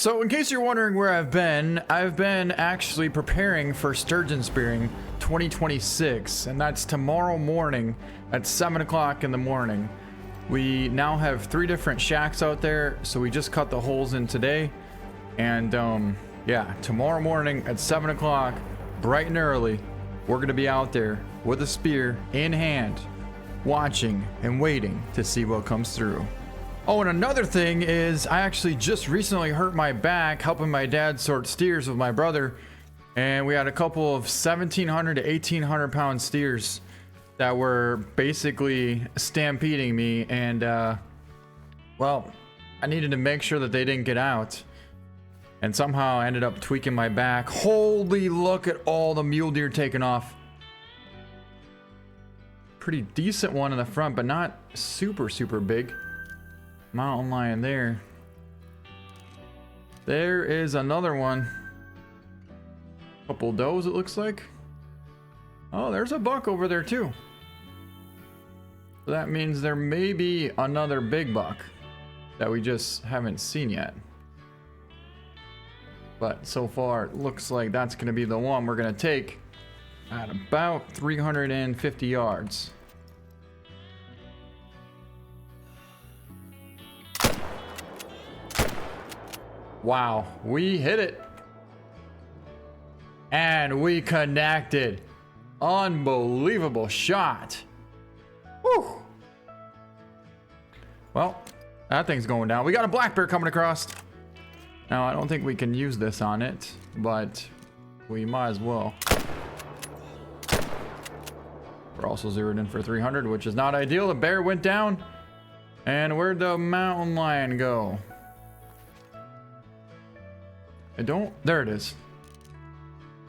So in case you're wondering where I've been actually preparing for Sturgeon Spearing 2026, and that's tomorrow morning at 7 o'clock in the morning. We now have 3 different shacks out there, so we just cut the holes in today. And yeah, tomorrow morning at 7 o'clock, bright and early, we're gonna be out there with a spear in hand, watching and waiting to see what comes through. Oh, and another thing is I actually just recently hurt my back helping my dad sort steers with my brother, and we had a couple of 1,700 to 1,800 pound steers that were basically stampeding me, and well, I needed to make sure that they didn't get out, and somehow I ended up tweaking my back. Holy, look at all the mule deer taken off. Pretty decent one in the front, but not super big. Mountain lion there. There is another one. Couple does, it looks like. Oh, there's a buck over there too. So that means there may be another big buck that we just haven't seen yet. But so far it looks like that's going to be the one we're going to take at about 350 yards. Wow, we hit it. And we connected. Unbelievable shot. Whew. Well, that thing's going down. We got a black bear coming across. Now, I don't think we can use this on it, but we might as well. We're also zeroed in for 300, which is not ideal. The bear went down. And where'd the mountain lion go? There it is.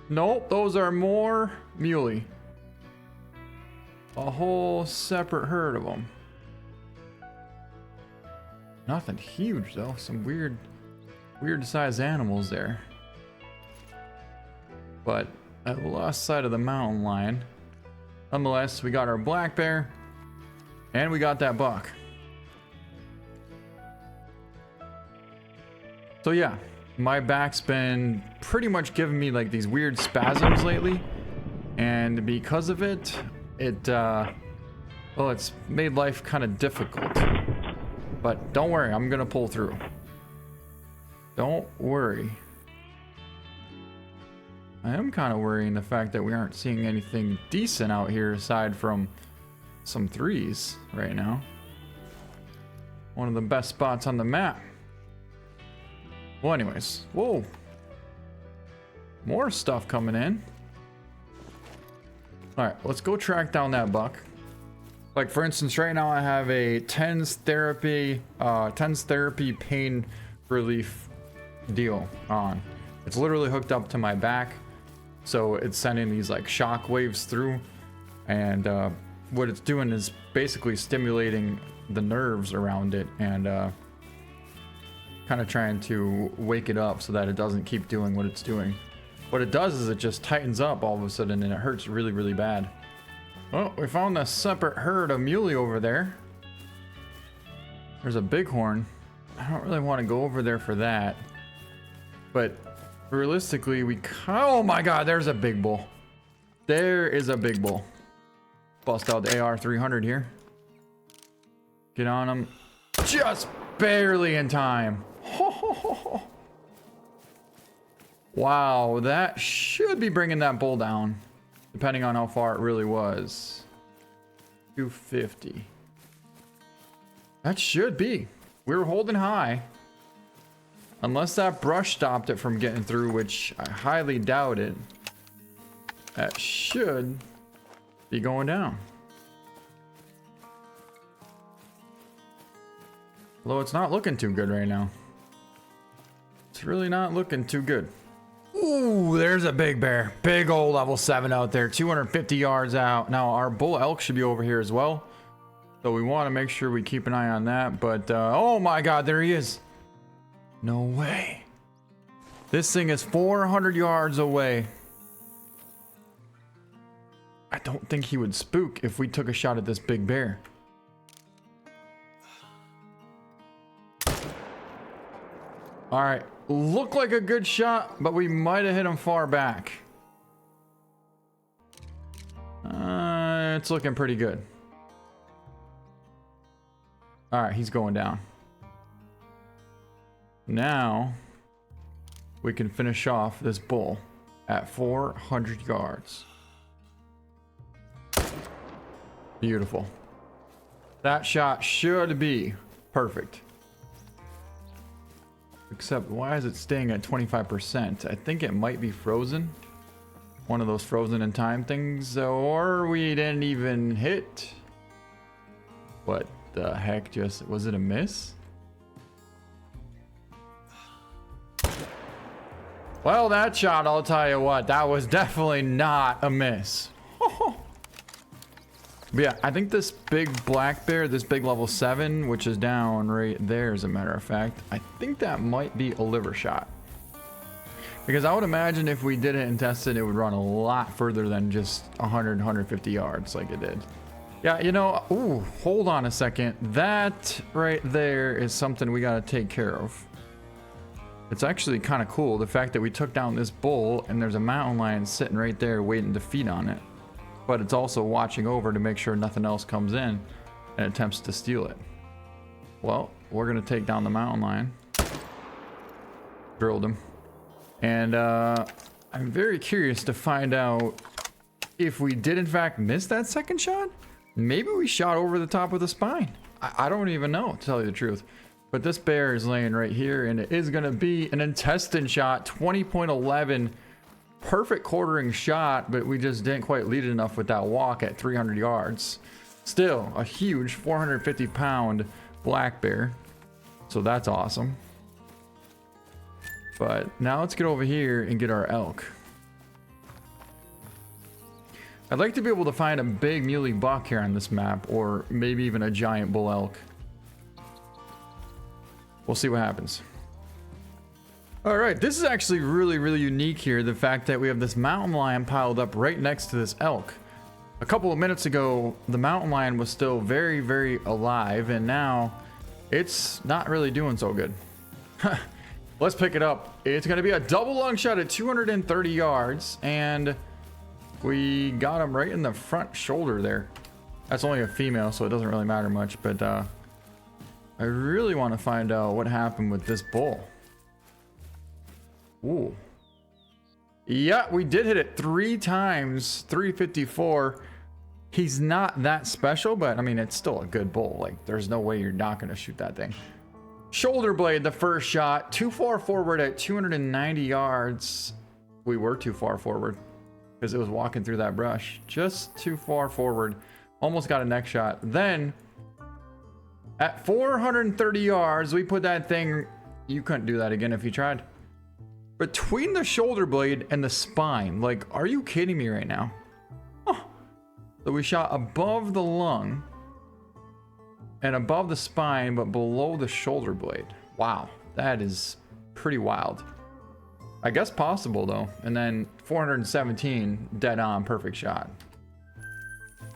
Nope, those are more muley. A whole separate herd of them. Nothing huge though. Some weird sized animals there. But at the lost side of the mountain lion. Nonetheless, we got our black bear and we got that buck. So yeah. My back's been pretty much giving me like these weird spasms lately, and because of it, well, it's made life kind of difficult. But don't worry, I'm gonna pull through. Don't worry. I am kind of worrying the fact that we aren't seeing anything decent out here aside from some 3s right now. One of the best spots on the map. Well, anyways, whoa, more stuff coming in. All right, let's go track down that buck. Like for instance, right now I have a TENS therapy pain relief deal on. It's literally hooked up to my back, so it's sending these like shock waves through, and what it's doing is basically stimulating the nerves around it and kind of trying to wake it up so that it doesn't keep doing what it's doing. What it does is it just tightens up all of a sudden and it hurts really bad. Well, we found a separate herd of muley over there. There's a bighorn. I don't really want to go over there for that. But realistically, oh my god, there's a big bull. There is a big bull. Bust out the AR 300 here. Get on him. Just barely in time. Wow, that should be bringing that bull down, depending on how far it really was. 250. That should be. We were holding high. Unless that brush stopped it from getting through, which I highly doubt it. That should be going down. Although it's not looking too good right now. It's really not looking too good. Ooh, there's a big bear. Big old level 7 out there. 250 yards out. Now, our bull elk should be over here as well. So we want to make sure we keep an eye on that. But, oh my god, there he is. No way. This thing is 400 yards away. I don't think he would spook if we took a shot at this big bear. All right, looked like a good shot, but we might have hit him far back. It's looking pretty good. All right, he's going down. Now we can finish off this bull at 400 yards. Beautiful. That shot should be perfect. Except, why is it staying at 25%? I think it might be frozen. One of those frozen in time things, or we didn't even hit. What the heck? Just, was it a miss? Well, that shot, I'll tell you what, that was definitely not a miss. But yeah, I think this big black bear, this big level 7, which is down right there, as a matter of fact, I think that might be a liver shot. Because I would imagine if we did it and tested, it would run a lot further than just 100, 150 yards like it did. Yeah, you know, ooh, hold on a second. That right there is something we got to take care of. It's actually kind of cool, the fact that we took down this bull and there's a mountain lion sitting right there waiting to feed on it. But it's also watching over to make sure nothing else comes in and attempts to steal it. Well, we're going to take down the mountain lion. Drilled him. And I'm very curious to find out if we did in fact miss that second shot. Maybe we shot over the top of the spine. I don't even know, to tell you the truth. But this bear is laying right here, and it is going to be an intestine shot, 20.11. Perfect quartering shot, but we just didn't quite lead it enough with that walk at 300 yards. Still a huge 450-pound black bear, so that's awesome. But now let's get over here and get our elk. I'd like to be able to find a big muley buck here on this map, or maybe even a giant bull elk. We'll see what happens. All right, this is actually really, really unique here. The fact that we have this mountain lion piled up right next to this elk. A couple of minutes ago, the mountain lion was still very, very alive, and now it's not really doing so good. Let's pick it up. It's going to be a double lung shot at 230 yards, and we got him right in the front shoulder there. That's only a female, so it doesn't really matter much, but I really want to find out what happened with this bull. Ooh. Yeah, we did hit it 3 times, 354. He's not that special, but I mean, it's still a good bull. Like, there's no way you're not going to shoot that thing. Shoulder blade, the first shot, too far forward at 290 yards. We were too far forward because it was walking through that brush. Just too far forward. Almost got a neck shot. Then at 430 yards, we put that thing, you couldn't do that again if you tried, between the shoulder blade and the spine. Like, are you kidding me right now? Huh. So we shot above the lung and above the spine, but below the shoulder blade. Wow, that is pretty wild. I guess possible though. And then 417 dead on, perfect shot.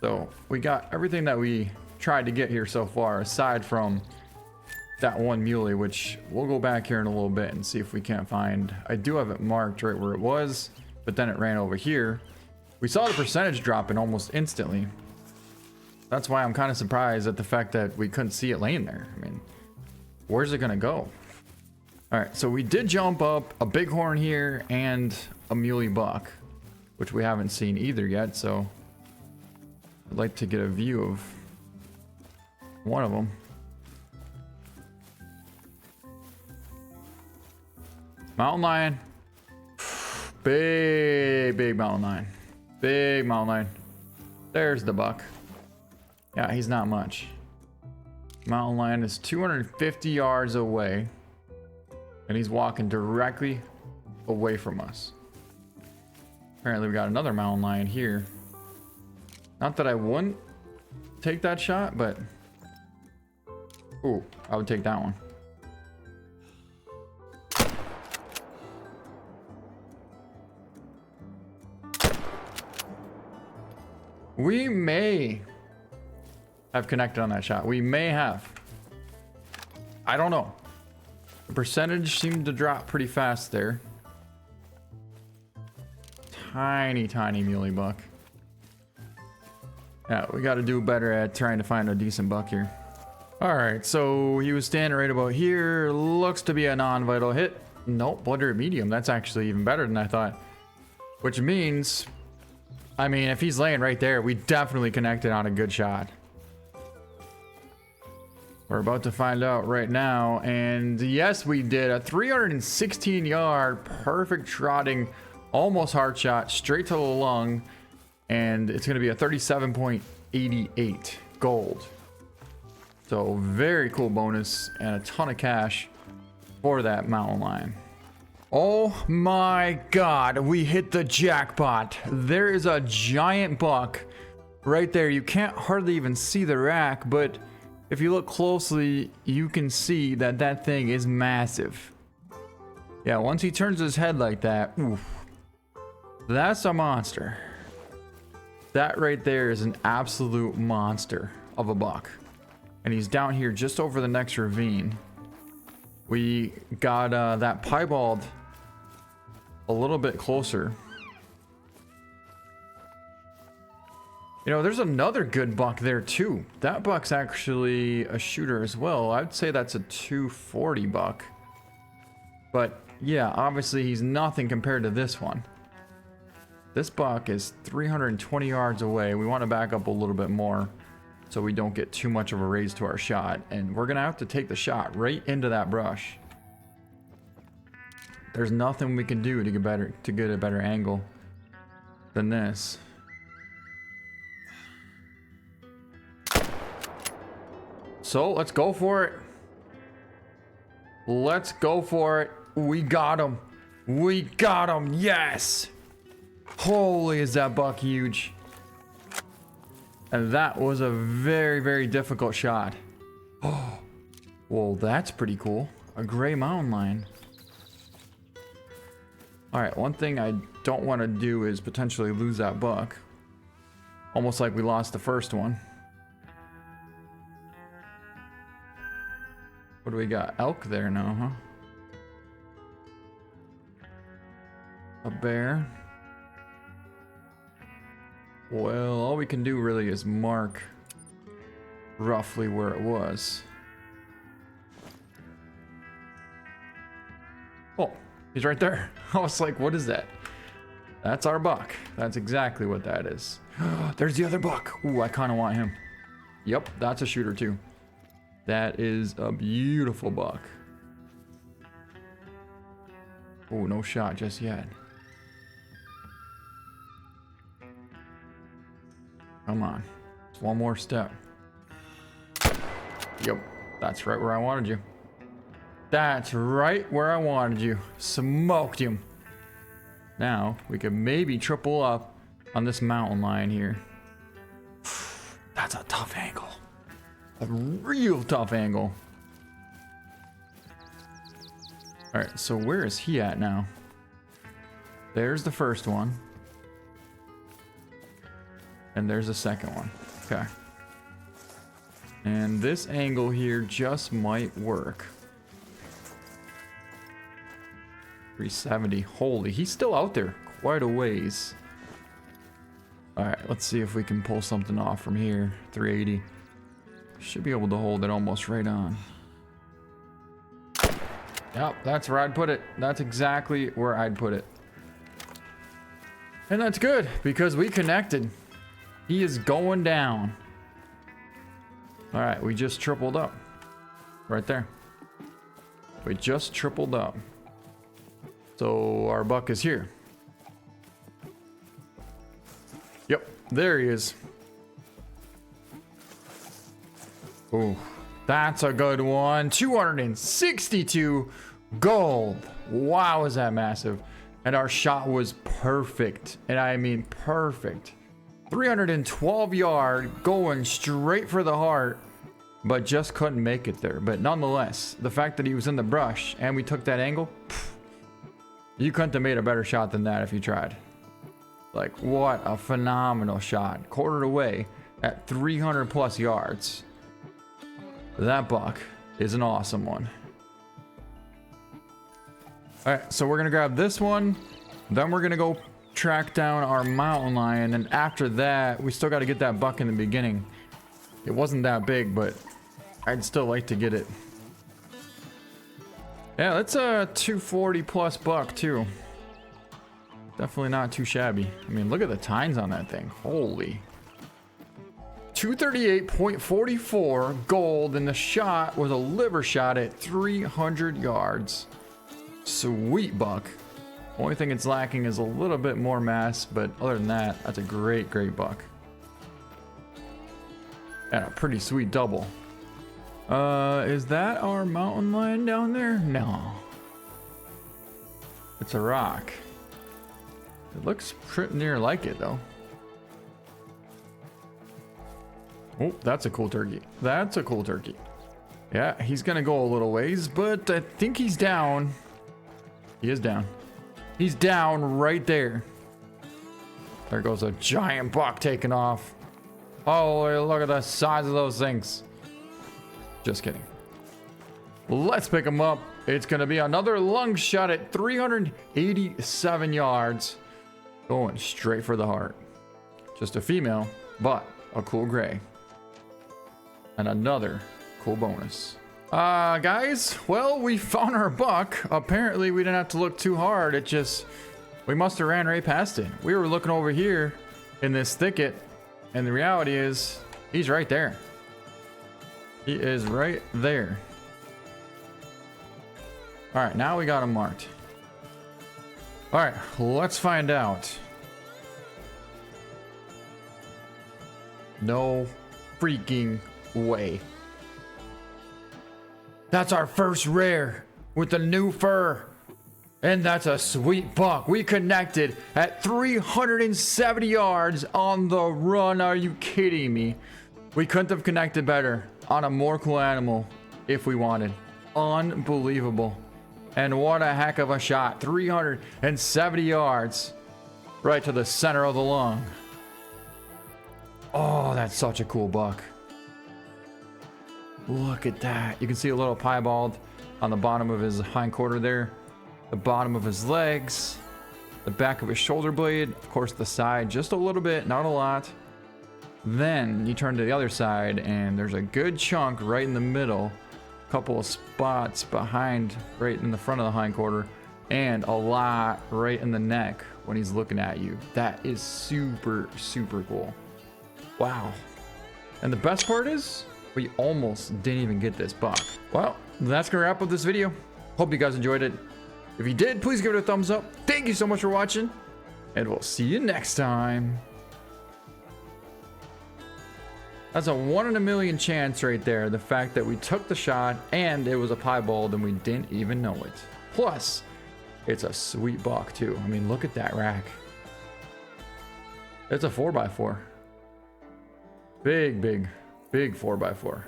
So we got everything that we tried to get here so far, aside from that one muley, which we'll go back here in a little bit and see if we can't find. I do have it marked right where it was, but then it ran over here. We saw the percentage dropping almost instantly. That's why I'm kind of surprised at the fact that we couldn't see it laying there. I mean, where's it gonna go? All right, so we did jump up a bighorn here and a muley buck, which we haven't seen either yet, so I'd like to get a view of one of them. Mountain lion. Big mountain lion. Big mountain lion. There's the buck. Yeah, he's not much. Mountain lion is 250 yards away, and he's walking directly away from us. Apparently we got another mountain lion here. Not that I wouldn't take that shot, but ooh, I would take that one. We may have connected on that shot. We may have. I don't know. The percentage seemed to drop pretty fast there. Tiny, tiny muley buck. Yeah, we got to do better at trying to find a decent buck here. All right, so he was standing right about here. Looks to be a non-vital hit. Nope, blood medium. That's actually even better than I thought. Which means, I mean, if he's laying right there, we definitely connected on a good shot. We're about to find out right now. And yes, we did a 316 yard, perfect trotting, almost hard shot, straight to the lung. And it's going to be a 37.88 gold. So very cool bonus and a ton of cash for that mountain lion. Oh my god, we hit the jackpot. There is a giant buck right there. You can't hardly even see the rack, but if you look closely, you can see that that thing is massive. Yeah, once he turns his head like that, oof, that's a monster. That right there is an absolute monster of a buck. And he's down here just over the next ravine. We got that piebald a little bit closer. You know, there's another good buck there too. That buck's actually a shooter as well. I'd say that's a 240 buck. But yeah, obviously he's nothing compared to this one. This buck is 320 yards away. We want to back up a little bit more so we don't get too much of a raise to our shot. And we're going to have to take the shot right into that brush. There's nothing we can do to get a better angle than this. So let's go for it. Let's go for it. We got him. We got him. Yes. Holy, is that buck huge. And that was a very, very difficult shot. Oh, well, that's pretty cool. A gray mountain lion. All right, one thing I don't want to do is potentially lose that buck. Almost like we lost the first one. What do we got? Elk there now, huh? A bear. Well, all we can do really is mark roughly where it was. Oh, he's right there. I was like, what is that? That's our buck. That's exactly what that is. There's the other buck. Ooh, I kind of want him. Yep, that's a shooter too. That is a beautiful buck. Oh, no shot just yet. Come on. Just one more step. Yep, that's right where I wanted you. That's right where I wanted you. Smoked him. Now, we could maybe triple up on this mountain lion here. That's a tough angle. A real tough angle. Alright, so where is he at now? There's the first one. And there's the second one. Okay. And this angle here just might work. 370. Holy, he's still out there quite a ways. Alright, let's see if we can pull something off from here. 380. Should be able to hold it almost right on. Yep, that's where I'd put it. That's exactly where I'd put it. And that's good, because we connected. He is going down. Alright, we just tripled up. Right there. We just tripled up. So our buck is here. Yep, there he is. Oh, that's a good one. 262 gold. Wow, is that massive. And our shot was perfect. And I mean perfect. 312 yard, going straight for the heart, but just couldn't make it there. But nonetheless, the fact that he was in the brush and we took that angle, you couldn't have made a better shot than that if you tried. Like, what a phenomenal shot. Quartered away at 300 plus yards. That buck is an awesome one. All right, so we're gonna grab this one. Then we're gonna go track down our mountain lion. And after that, we still got to get that buck in the beginning. It wasn't that big, but I'd still like to get it. Yeah, that's a 240 plus buck too. Definitely not too shabby. I mean, look at the tines on that thing. Holy. 238.44 gold, and the shot was a liver shot at 300 yards. Sweet buck. Only thing it's lacking is a little bit more mass, but other than that, that's a great buck. And a pretty sweet double. Is that our mountain lion down there? No. It's a rock. It looks pretty near like it though. Oh, that's a cool turkey. That's a cool turkey. Yeah, he's gonna go a little ways, but I think he's down. He is down. He's down right there. There goes a giant buck taking off. Oh, look at the size of those things. Just kidding. Let's pick him up. It's gonna be another lung shot at 387 yards. Going straight for the heart. Just a female, but a cool gray. And another cool bonus. Guys, well, we found our buck. Apparently we didn't have to look too hard. It just, we must have ran right past it. We were looking over here in this thicket, and the reality is he's right there. He is right there. All right, now we got him marked. All right, let's find out. No freaking way. That's our first rare with the new fur. And that's a sweet buck. We connected at 370 yards on the run. Are you kidding me? We couldn't have connected better on a more cool animal if we wanted. Unbelievable. And what a heck of a shot. 370 yards right to the center of the lung. Oh, that's such a cool buck. Look at that. You can see a little piebald on the bottom of his hind quarter there. The bottom of his legs. The back of his shoulder blade. Of course, the side just a little bit, not a lot. Then you turn to the other side and there's a good chunk right in the middle. A couple of spots behind, right in the front of the hind quarter. And a lot right in the neck when he's looking at you. That is super, super cool. Wow. And the best part is, we almost didn't even get this buck. Well, that's gonna wrap up this video. Hope you guys enjoyed it. If you did, please give it a thumbs up. Thank you so much for watching, and we'll see you next time. That's a 1 in a million chance right there. The fact that we took the shot and it was a piebald and we didn't even know it. Plus, it's a sweet buck too. I mean, look at that rack. It's a 4x4. Big 4x4.